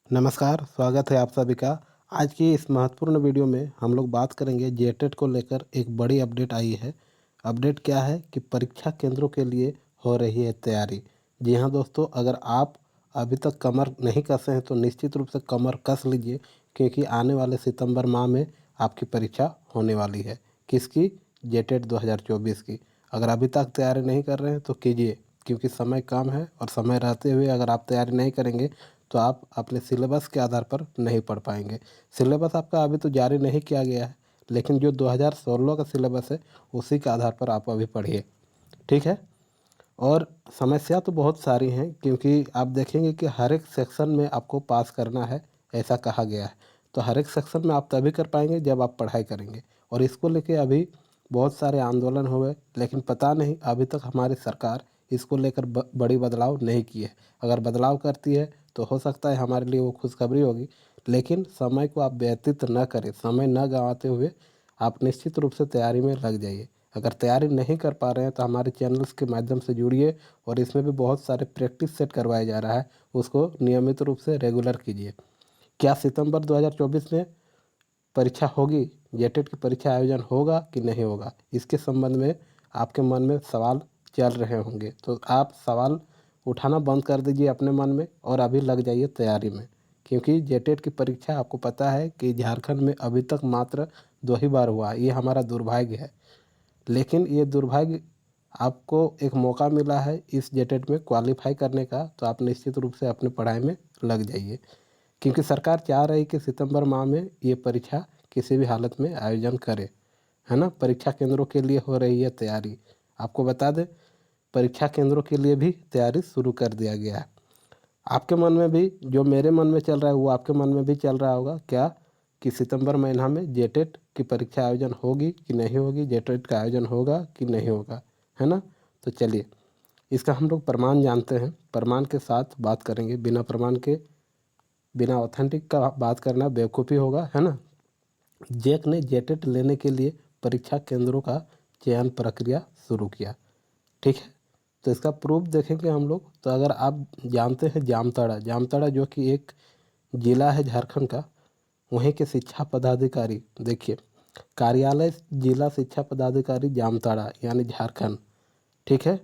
नमस्कार, स्वागत है आप सभी का। आज की इस महत्वपूर्ण वीडियो में हम लोग बात करेंगे जेटेट को लेकर एक बड़ी अपडेट आई है। अपडेट क्या है कि परीक्षा केंद्रों के लिए हो रही है तैयारी। जी हाँ दोस्तों, अगर आप अभी तक कमर नहीं कसे हैं तो निश्चित रूप से कमर कस लीजिए, क्योंकि आने वाले सितंबर माह में आपकी परीक्षा होने वाली है। किसकी? जेटेट 2024 की। अगर अभी तक तैयारी नहीं कर रहे हैं तो कीजिए, क्योंकि समय कम है और समय रहते हुए अगर आप तैयारी नहीं करेंगे तो आप अपने सिलेबस के आधार पर नहीं पढ़ पाएंगे। सिलेबस आपका अभी तो जारी नहीं किया गया है, लेकिन जो 2016 का सिलेबस है उसी के आधार पर आप अभी पढ़िए, ठीक है। और समस्या तो बहुत सारी हैं, क्योंकि आप देखेंगे कि हर एक सेक्शन में आपको पास करना है, ऐसा कहा गया है। तो हर एक सेक्शन में आप तभी कर पाएंगे जब आप पढ़ाई करेंगे। और इसको लेके अभी बहुत सारे आंदोलन हुए, लेकिन पता नहीं अभी तक हमारी सरकार इसको लेकर बड़ी बदलाव नहीं की है। अगर बदलाव करती है तो हो सकता है हमारे लिए वो खुशखबरी होगी, लेकिन समय को आप व्यतीत न करें, समय न गंवाते हुए आप निश्चित रूप से तैयारी में लग जाइए। अगर तैयारी नहीं कर पा रहे हैं तो हमारे चैनल्स के माध्यम से जुड़िए, और इसमें भी बहुत सारे प्रैक्टिस सेट करवाया जा रहा है, उसको नियमित रूप से रेगुलर कीजिए। क्या सितंबर 2024 में परीक्षा होगी? जेटेट की परीक्षा आयोजन होगा कि नहीं होगा, इसके संबंध में आपके मन में सवाल चल रहे होंगे, तो आप सवाल उठाना बंद कर दीजिए अपने मन में और अभी लग जाइए तैयारी में। क्योंकि जेटेट की परीक्षा आपको पता है कि झारखंड में अभी तक मात्र 2 ही बार हुआ। ये हमारा दुर्भाग्य है, लेकिन ये दुर्भाग्य आपको एक मौका मिला है इस जेटेट में क्वालिफाई करने का, तो आप निश्चित रूप से अपनी पढ़ाई में लग जाइए। क्योंकि सरकार चाह रही कि सितंबर माह में ये परीक्षा किसी भी हालत में आयोजन करे, है ना। परीक्षा केंद्रों के लिए हो रही है तैयारी। आपको बता दें, परीक्षा केंद्रों के लिए भी तैयारी शुरू कर दिया गया है। आपके मन में भी जो मेरे मन में चल रहा है वो आपके मन में भी चल रहा होगा क्या, कि सितंबर महीना में जेटेट की परीक्षा आयोजन होगी कि नहीं होगी, जेटेट का आयोजन होगा कि नहीं होगा, है ना। तो चलिए, इसका हम लोग प्रमाण जानते हैं, प्रमाण के साथ बात करेंगे। बिना प्रमाण के, बिना ऑथेंटिक का बात करना बेवकूफ़ी होगा, है ना। जैक ने जेटेट लेने के लिए परीक्षा केंद्रों का चयन प्रक्रिया शुरू किया, ठीक है। तो इसका प्रूफ देखेंगे हम लोग। तो अगर आप जानते हैं जामताड़ा, जामताड़ा जो कि एक ज़िला है झारखंड का, वहीं के शिक्षा पदाधिकारी देखिए, कार्यालय जिला शिक्षा पदाधिकारी जामताड़ा यानी झारखंड, ठीक है।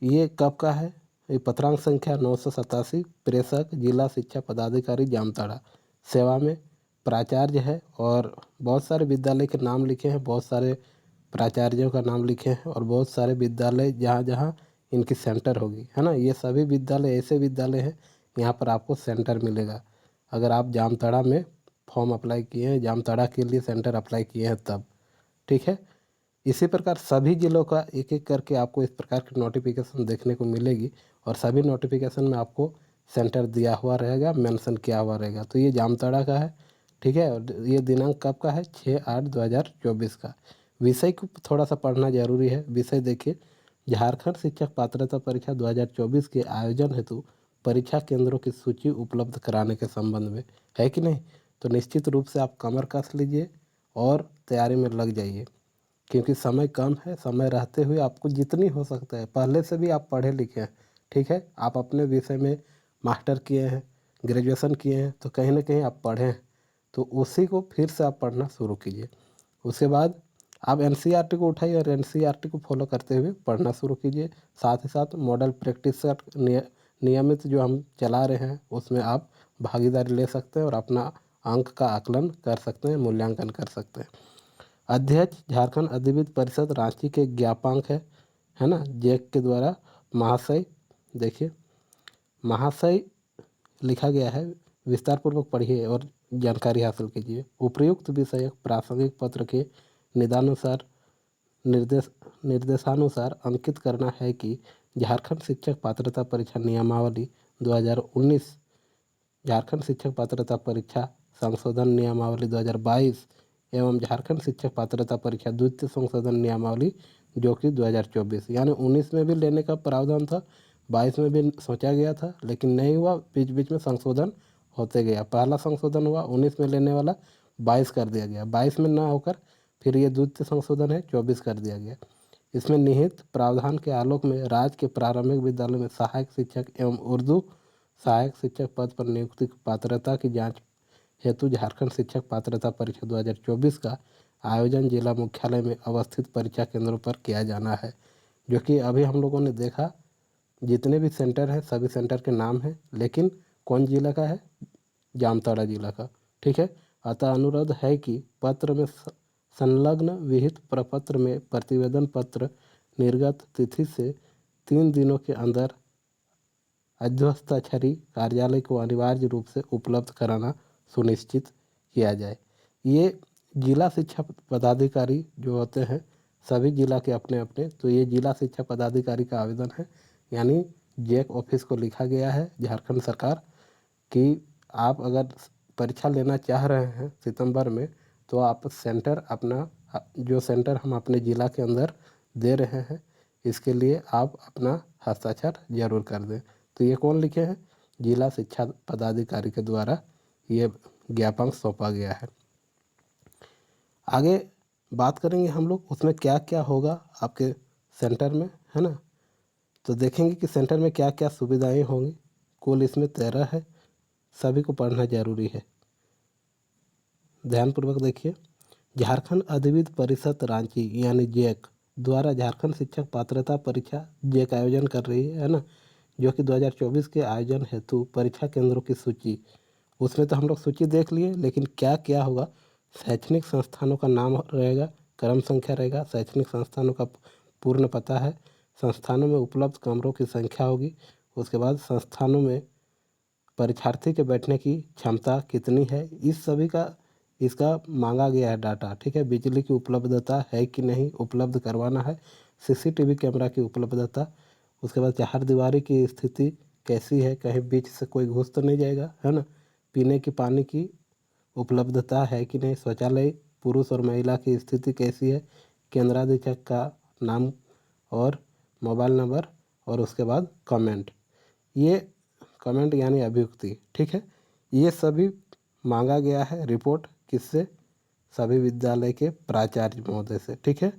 ये कब का है? ये पत्रांक संख्या 987, प्रेषक जिला शिक्षा पदाधिकारी जामताड़ा, सेवा में प्राचार्य है। और बहुत सारे विद्यालय के नाम लिखे हैं, बहुत सारे प्राचार्यों का नाम लिखे हैं, और बहुत सारे विद्यालय जहाँ जहाँ इनकी सेंटर होगी, है ना। ये सभी विद्यालय ऐसे विद्यालय हैं यहाँ पर आपको सेंटर मिलेगा। अगर आप जामताड़ा में फॉर्म अप्लाई किए हैं, जामताड़ा के लिए सेंटर अप्लाई किए हैं तब, ठीक है। इसी प्रकार सभी जिलों का एक एक करके आपको इस प्रकार की नोटिफिकेशन देखने को मिलेगी, और सभी नोटिफिकेशन में आपको सेंटर दिया हुआ रहेगा, मेंशन किया हुआ रहेगा। तो ये जामताड़ा का है, ठीक है। और ये दिनांक कब का है? 6/8/2024 का। विषय को थोड़ा सा पढ़ना जरूरी है। विषय देखिए, झारखंड शिक्षक पात्रता परीक्षा 2024 के आयोजन हेतु परीक्षा केंद्रों की सूची उपलब्ध कराने के संबंध में, है कि नहीं। तो निश्चित रूप से आप कमर कस लीजिए और तैयारी में लग जाइए, क्योंकि समय कम है। समय रहते हुए आपको जितनी हो सकता है, पहले से भी आप पढ़े लिखे हैं, ठीक है। आप अपने विषय में मास्टर किए हैं, ग्रेजुएशन किए हैं, तो कहीं ना कहीं आप पढ़े हैं, तो उसी को फिर से आप पढ़ना शुरू कीजिए। उसके बाद आप एनसीईआरटी को उठाइए और एनसीईआरटी को फॉलो करते हुए पढ़ना शुरू कीजिए। साथ ही साथ मॉडल प्रैक्टिस सेट नियमित जो हम चला रहे हैं उसमें आप भागीदारी ले सकते हैं और अपना अंक का आकलन कर सकते हैं, मूल्यांकन कर सकते हैं। अध्यक्ष झारखंड अधिविद्य परिषद रांची के ज्ञापांक है ना, जैक के द्वारा महाशय, देखिए महाशय लिखा गया है, विस्तार पूर्वक पढ़िए और जानकारी हासिल कीजिए। उपयुक्त विषय प्रासंगिक पत्र के निदानुसार निर्देशानुसार अंकित करना है कि झारखंड शिक्षक पात्रता परीक्षा नियमावली 2019, झारखंड शिक्षक पात्रता परीक्षा संशोधन नियमावली 2022 एवं झारखंड शिक्षक पात्रता परीक्षा द्वितीय संशोधन नियमावली जो कि 2024, यानी 19 में भी लेने का प्रावधान था, 22 में भी सोचा गया था, लेकिन नहीं हुआ। बीच बीच में संशोधन होते गया। पहला संशोधन हुआ 19 में लेने वाला, 22 कर दिया गया। 22 में ना होकर फिर ये द्वितीय संशोधन है, 24 कर दिया गया। इसमें निहित प्रावधान के आलोक में राज्य के प्रारंभिक विद्यालयों में सहायक शिक्षक एवं उर्दू सहायक शिक्षक पद पर नियुक्ति की पात्रता की जांच हेतु झारखंड शिक्षक पात्रता परीक्षा 2024 का आयोजन जिला मुख्यालय में अवस्थित परीक्षा केंद्रों पर किया जाना है। जो कि अभी हम लोगों ने देखा, जितने भी सेंटर हैं सभी सेंटर के नाम हैं, लेकिन कौन जिला का है? जामताड़ा जिला का। ठीक है। अतः अनुरोध है कि पत्र में संलग्न विहित प्रपत्र में प्रतिवेदन पत्र निर्गत तिथि से 3 दिनों के अंदर अध्यस्थाक्षरी कार्यालय को अनिवार्य रूप से उपलब्ध कराना सुनिश्चित किया जाए। ये जिला शिक्षा पदाधिकारी जो होते हैं सभी जिला के अपने अपने, तो ये जिला शिक्षा पदाधिकारी का आवेदन है, यानी जेक ऑफिस को लिखा गया है झारखंड सरकार कि आप अगर परीक्षा लेना चाह रहे हैं सितंबर में, तो आप सेंटर अपना, जो सेंटर हम अपने ज़िला के अंदर दे रहे हैं, इसके लिए आप अपना हस्ताक्षर जरूर कर दें। तो ये कौन लिखे हैं? जिला शिक्षा पदाधिकारी के द्वारा ये ज्ञापन सौंपा गया है। आगे बात करेंगे हम लोग उसमें क्या क्या होगा आपके सेंटर में, है ना। तो देखेंगे कि सेंटर में क्या क्या सुविधाएं होंगी। कुल इसमें 13 है, सभी को पढ़ना जरूरी है। ध्यानपूर्वक देखिए। झारखंड अधिविद्य परिषद रांची यानी जेक द्वारा झारखंड शिक्षक पात्रता परीक्षा जेक आयोजन कर रही है ना, जो कि 2024 के आयोजन हेतु परीक्षा केंद्रों की सूची, उसमें तो हम लोग सूची देख लिए, लेकिन क्या क्या होगा? शैक्षणिक संस्थानों का नाम रहेगा, क्रम संख्या रहेगा, शैक्षणिक संस्थानों का पूर्ण पता है, संस्थानों में उपलब्ध कमरों की संख्या होगी, उसके बाद संस्थानों में परीक्षार्थी के बैठने की क्षमता कितनी है, इस सभी का इसका मांगा गया है डाटा। ठीक है। बिजली की उपलब्धता है कि नहीं, उपलब्ध करवाना है। सीसीटीवी कैमरा की उपलब्धता, उसके बाद चार दीवारी की स्थिति कैसी है, कहीं बीच से कोई घुस तो नहीं जाएगा, है ना। पीने की पानी की उपलब्धता है कि नहीं, शौचालय पुरुष और महिला की स्थिति कैसी है, केंद्राधीक्षक का नाम और मोबाइल नंबर, और उसके बाद कमेंट, ये कमेंट यानी अभियुक्ति। ठीक है। ये सभी मांगा गया है रिपोर्ट किससे? सभी विद्यालय के प्राचार्य महोदय से। ठीक है।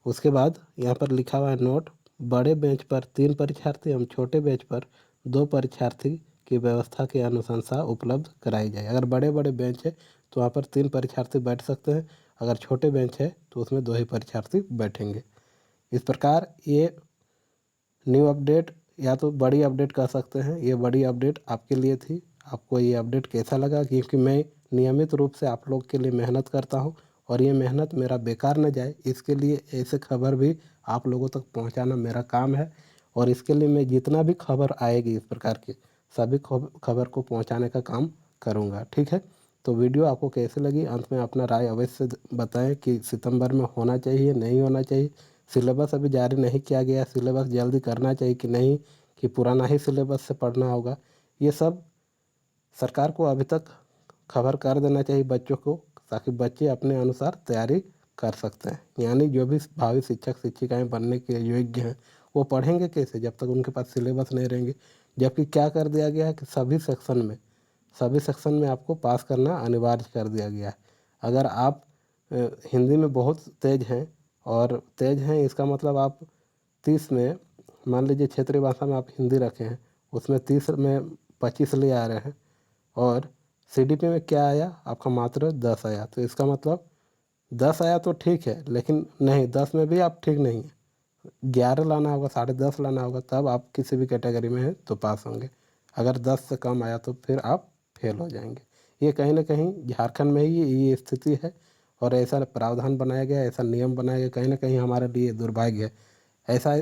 उसके बाद यहाँ पर लिखा हुआ है नोट, बड़े बेंच पर 3 परीक्षार्थी एवं छोटे बेंच पर 2 परीक्षार्थी की व्यवस्था की अनुशंसा उपलब्ध कराई जाए। अगर बड़े बड़े बेंच है तो वहाँ पर 3 परीक्षार्थी बैठ सकते हैं, अगर छोटे बेंच है तो उसमें 2 ही परीक्षार्थी बैठेंगे। इस प्रकार ये न्यू अपडेट या तो बड़ी अपडेट कह सकते हैं, ये बड़ी अपडेट आपके लिए थी। आपको ये अपडेट कैसा लगा? क्योंकि मैं नियमित रूप से आप लोग के लिए मेहनत करता हूँ और ये मेहनत मेरा बेकार न जाए, इसके लिए ऐसे खबर भी आप लोगों तक पहुँचाना मेरा काम है। और इसके लिए मैं जितना भी खबर आएगी इस प्रकार की सभी खबर को पहुँचाने का काम करूँगा। ठीक है। तो वीडियो आपको कैसी लगी अंत में अपना राय अवश्य बताएं कि सितंबर में होना चाहिए नहीं होना चाहिए। सिलेबस अभी जारी नहीं किया गया, सिलेबस जल्दी करना चाहिए कि नहीं, कि पुराना ही सिलेबस से पढ़ना होगा, ये सब सरकार को अभी तक खबर कर देना चाहिए बच्चों को, ताकि बच्चे अपने अनुसार तैयारी कर सकते हैं। यानी जो भी भावी शिक्षक शिक्षिकाएं बनने के योग्य हैं वो पढ़ेंगे कैसे जब तक उनके पास सिलेबस नहीं रहेंगे। जबकि क्या कर दिया गया है कि सभी सेक्शन में आपको पास करना अनिवार्य कर दिया गया है। अगर आप हिंदी में बहुत तेज हैं, और तेज हैं इसका मतलब आप 30 में, मान लीजिए क्षेत्रीय भाषा में आप हिंदी रखे हैं, उसमें 30 में 25 ले आ रहे हैं, और सीडीपी में क्या आया आपका? मात्र 10 आया। तो इसका मतलब 10 आया तो ठीक है, लेकिन नहीं, 10 में भी आप ठीक नहीं है, 11 लाना होगा, 10.5 लाना होगा, तब आप किसी भी कैटेगरी में हैं तो पास होंगे। अगर 10 से कम आया तो फिर आप फेल हो जाएंगे। ये कहीं ना कहीं झारखंड में ही ये स्थिति है, और ऐसा प्रावधान बनाया गया, ऐसा नियम बनाया गया, कहीं ना कहीं हमारे लिए दुर्भाग्य है। ऐसा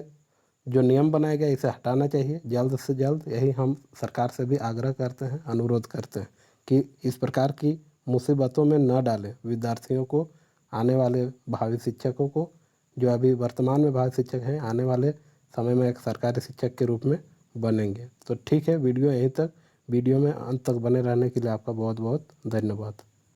जो नियम बनाया गया इसे हटाना चाहिए जल्द से जल्द, यही हम सरकार से भी आग्रह करते हैं, अनुरोध करते हैं कि इस प्रकार की मुसीबतों में न डालें विद्यार्थियों को, आने वाले भावी शिक्षकों को, जो अभी वर्तमान में भावी शिक्षक हैं, आने वाले समय में एक सरकारी शिक्षक के रूप में बनेंगे। तो ठीक है, वीडियो यहीं तक। वीडियो में अंत तक बने रहने के लिए आपका बहुत बहुत धन्यवाद।